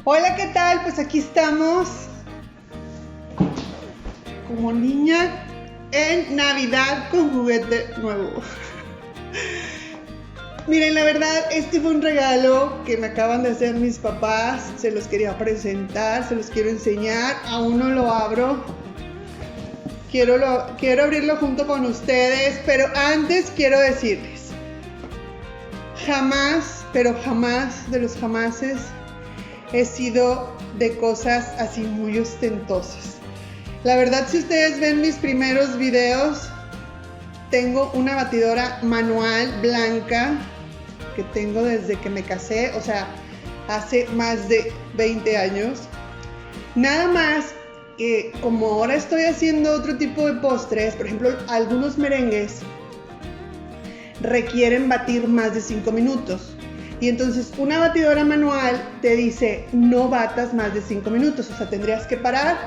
Hola, ¿qué tal? Pues aquí estamos como niña en Navidad con juguete nuevo. Miren, la verdad, este fue un regalo que me acaban de hacer mis papás. Se los quería presentar, se los quiero enseñar. Aún no lo abro. Quiero abrirlo junto con ustedes, pero antes quiero decirles, jamás, pero jamás de los jamases he sido de cosas así muy ostentosas. La verdad, si ustedes ven mis primeros videos, tengo una batidora manual blanca que tengo desde que me casé, o sea, hace más de 20 años. Nada más que como ahora estoy haciendo otro tipo de postres, por ejemplo, algunos merengues requieren batir más de 5 minutos. Y entonces una batidora manual te dice no batas más de 5 minutos, o sea, tendrías que parar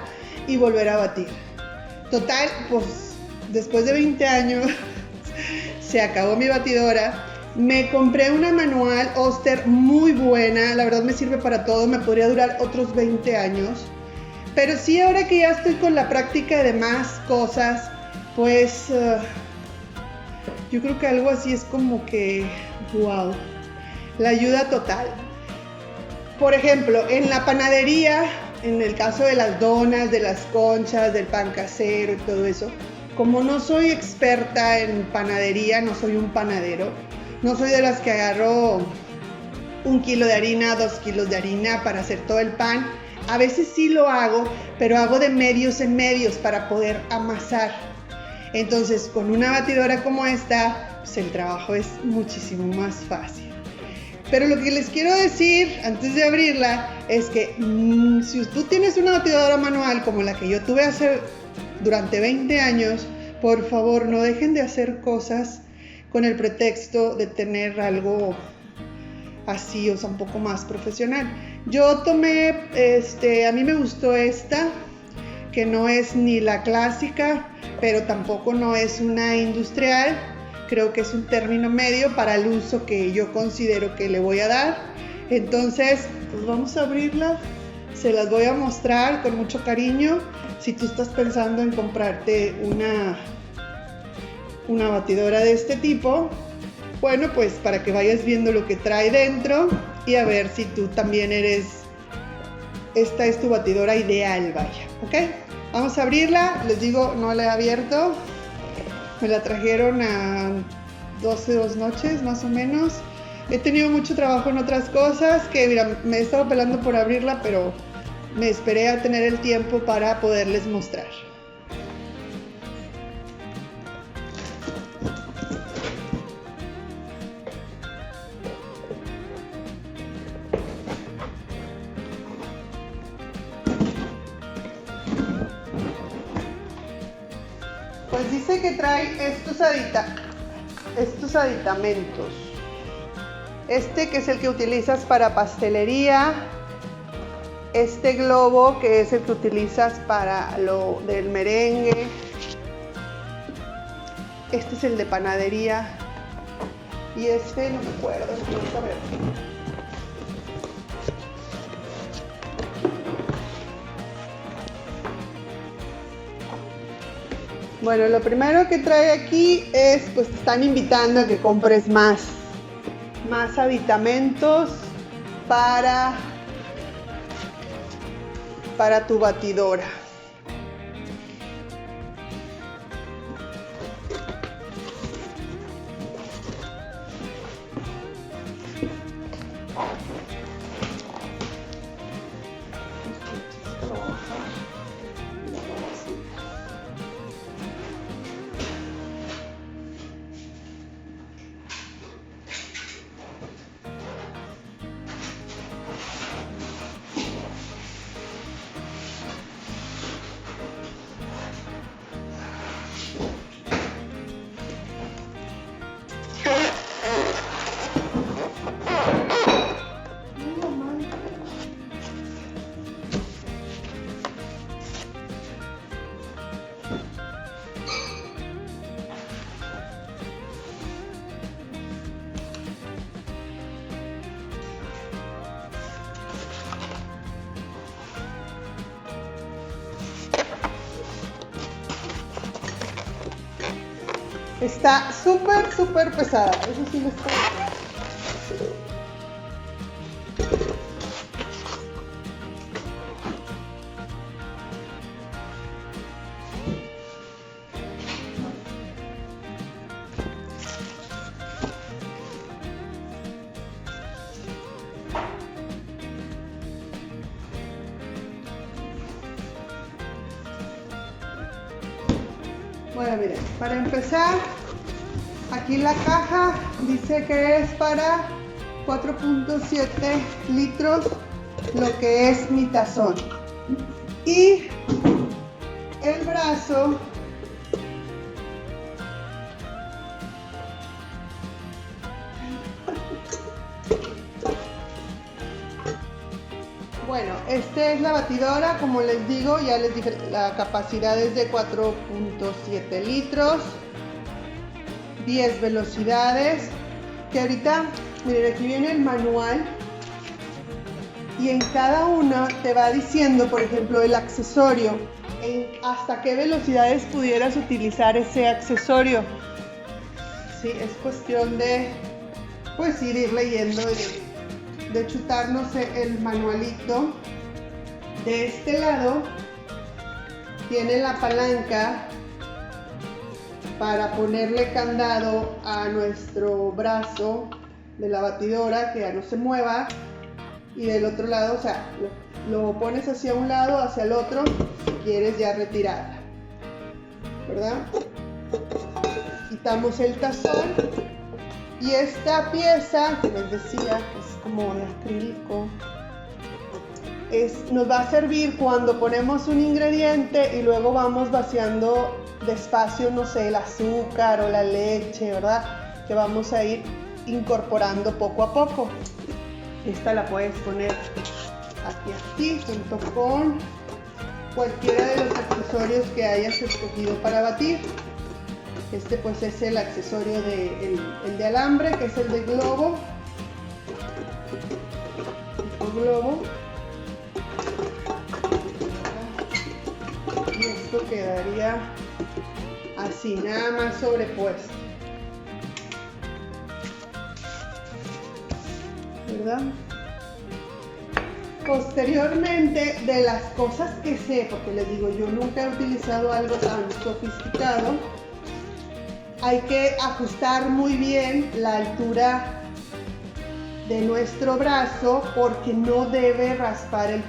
y volver a batir. Total, pues después de 20 años se acabó mi batidora. Me compré una manual Oster muy buena, la verdad me sirve para todo, me podría durar otros 20 años. Pero sí, ahora que ya estoy con la práctica de más cosas, pues yo creo que algo así es como que wow. La ayuda total. Por ejemplo, en la panadería, en el caso de las donas, de las conchas, del pan casero y todo eso, como no soy experta en panadería, no soy un panadero, no soy de las que agarro 1 kilo de harina, 2 kilos de harina para hacer todo el pan. A veces sí lo hago, pero hago de medios en medios para poder amasar. Entonces, con una batidora como esta, pues el trabajo es muchísimo más fácil. Pero lo que les quiero decir antes de abrirla es que si tú tienes una batidora manual como la que yo tuve durante 20 años, por favor no dejen de hacer cosas con el pretexto de tener algo así, o sea, un poco más profesional. Yo tomé, a mí me gustó esta, que no es ni la clásica, pero tampoco no es una industrial. Creo que es un término medio para el uso que yo considero que le voy a dar. Entonces, pues vamos a abrirla. Se las voy a mostrar con mucho cariño. Si tú estás pensando en comprarte una batidora de este tipo, bueno, pues para que vayas viendo lo que trae dentro y a ver si tú también esta es tu batidora ideal, vaya, ¿ok? Vamos a abrirla. Les digo, no la he abierto. Me la trajeron a 2 noches más o menos. He tenido mucho trabajo en otras cosas que mira, me he estado pelando por abrirla, pero me esperé a tener el tiempo para poderles mostrar. Pues dice que trae estos aditamentos. Este que es el que utilizas para pastelería. Este globo que es el que utilizas para lo del merengue. Este es el de panadería. Y este no me acuerdo, vamos a ver. Bueno, lo primero que trae aquí es, pues te están invitando a que compres más aditamentos para tu batidora. Está súper, súper pesada. Eso sí les puedo decir. Bueno, miren, para empezar, aquí la caja dice que es para 4.7 litros, lo que es mi tazón. Y el brazo bueno, esta es la batidora, como les digo, ya les dije, la capacidad es de 4.7 litros, 10 velocidades, que ahorita, miren, aquí viene el manual y en cada una te va diciendo, por ejemplo, el accesorio, hasta qué velocidades pudieras utilizar ese accesorio. Sí, es cuestión de, pues, ir leyendo de chutarnos el manualito. De este lado tiene la palanca para ponerle candado a nuestro brazo de la batidora, que ya no se mueva, y del otro lado, o sea, lo pones hacia un lado, hacia el otro, si quieres ya retirarla, ¿verdad? Quitamos el tazón y esta pieza que les decía, que es como de acrílico, nos va a servir cuando ponemos un ingrediente y luego vamos vaciando despacio, no sé, el azúcar o la leche, ¿verdad? Que vamos a ir incorporando poco a poco. Esta la puedes poner aquí así, junto con cualquiera de los accesorios que hayas escogido para batir. Este pues es el accesorio el de alambre, que es el de globo. Globo. Y esto quedaría así, nada más sobrepuesto, ¿verdad? Posteriormente, de las cosas que sé, porque les digo, yo nunca he utilizado algo tan sofisticado, hay que ajustar muy bien la altura de nuestro brazo, porque no debe raspar el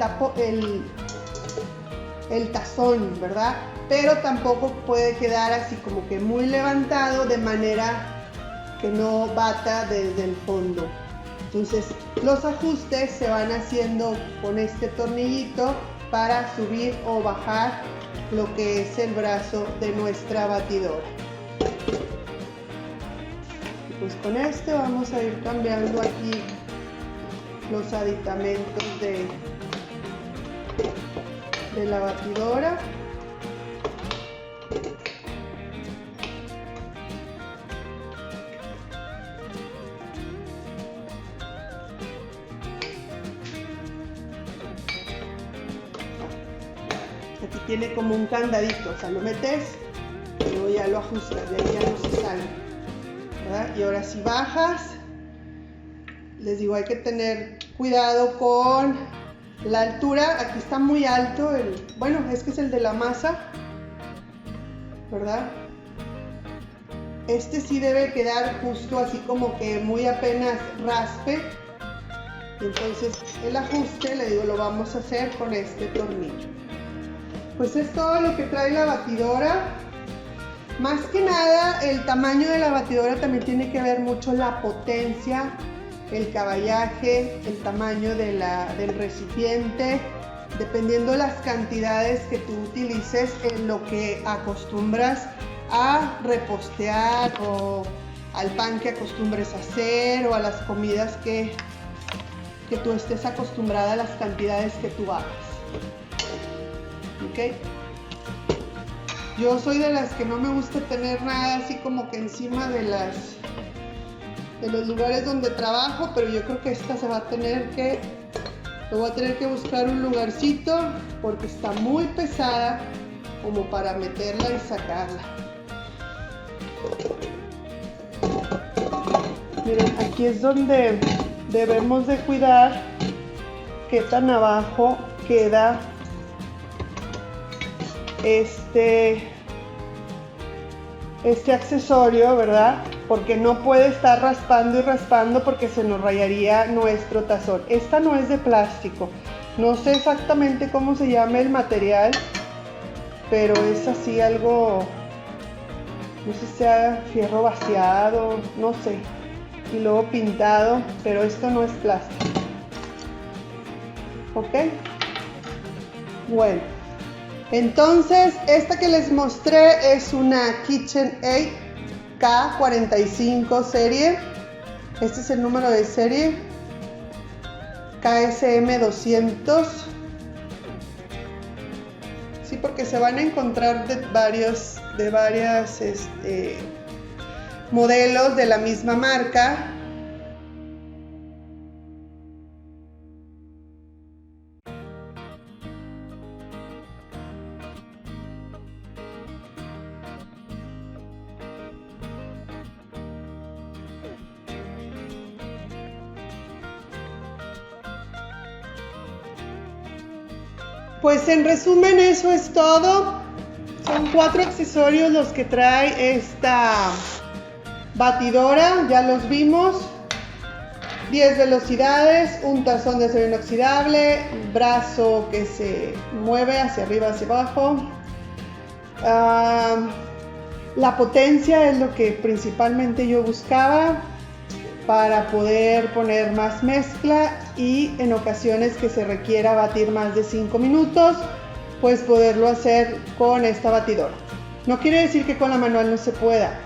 tazón, ¿verdad? Pero tampoco puede quedar así como que muy levantado, de manera que no bata desde el fondo. Entonces los ajustes se van haciendo con este tornillito para subir o bajar lo que es el brazo de nuestra batidora. Pues con este vamos a ir cambiando aquí los aditamentos de la batidora. Aquí tiene como un candadito, o sea, lo metes y luego ya lo ajustas, de ahí ya no se sale, ¿verdad? Y ahora si bajas, les digo, hay que tener cuidado con la altura. Aquí está muy alto, bueno, es que es el de la masa, ¿verdad? Este sí debe quedar justo así como que muy apenas raspe. Entonces el ajuste, le digo, lo vamos a hacer con este tornillo. Pues es todo lo que trae la batidora. Más que nada, el tamaño de la batidora también tiene que ver mucho la potencia, el caballaje, el tamaño del recipiente, dependiendo las cantidades que tú utilices en lo que acostumbras a repostear, o al pan que acostumbres a hacer, o a las comidas que tú estés acostumbrada a las cantidades que tú hagas. ¿Ok? Yo soy de las que no me gusta tener nada así como que encima de los lugares donde trabajo, pero yo creo que esta voy a tener que buscar un lugarcito, porque está muy pesada como para meterla y sacarla. Miren, aquí es donde debemos de cuidar qué tan abajo queda este accesorio, ¿verdad? Porque no puede estar raspando y raspando porque se nos rayaría nuestro tazón. Esta no es de plástico. No sé exactamente cómo se llama el material, pero es así algo, no sé si sea fierro vaciado, no sé. Y luego pintado, pero esto no es plástico. ¿Ok? Bueno. Entonces, esta que les mostré es una KitchenAid K45 serie. Este es el número de serie. KSM 200. Sí, porque se van a encontrar de varias modelos de la misma marca. Pues en resumen eso es todo. Son 4 accesorios los que trae esta batidora, ya los vimos. 10 velocidades, un tazón de acero inoxidable, brazo que se mueve hacia arriba, hacia abajo. La potencia es lo que principalmente yo buscaba para poder poner más mezcla y en ocasiones que se requiera batir más de 5 minutos, pues poderlo hacer con esta batidora. No quiere decir que con la manual no se pueda.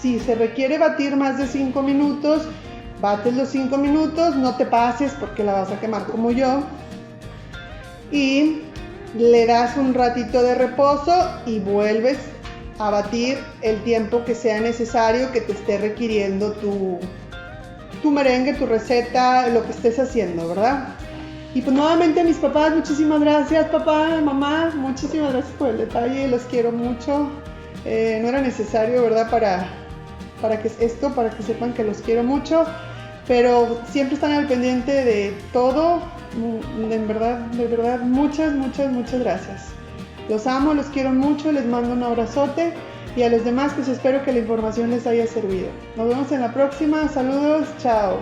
Si se requiere batir más de 5 minutos, bates los 5 minutos, no te pases porque la vas a quemar como yo. Y le das un ratito de reposo y vuelves a batir el tiempo que sea necesario, que te esté requiriendo tu merengue, tu receta, lo que estés haciendo, ¿verdad? Y pues nuevamente a mis papás, muchísimas gracias, papá, mamá, muchísimas gracias por el detalle, los quiero mucho. No era necesario, ¿verdad? Para que sepan que los quiero mucho, pero siempre están al pendiente de todo. De verdad, muchas gracias. Los amo, los quiero mucho, les mando un abrazote. Y a los demás, pues espero que la información les haya servido. Nos vemos en la próxima. Saludos, chao.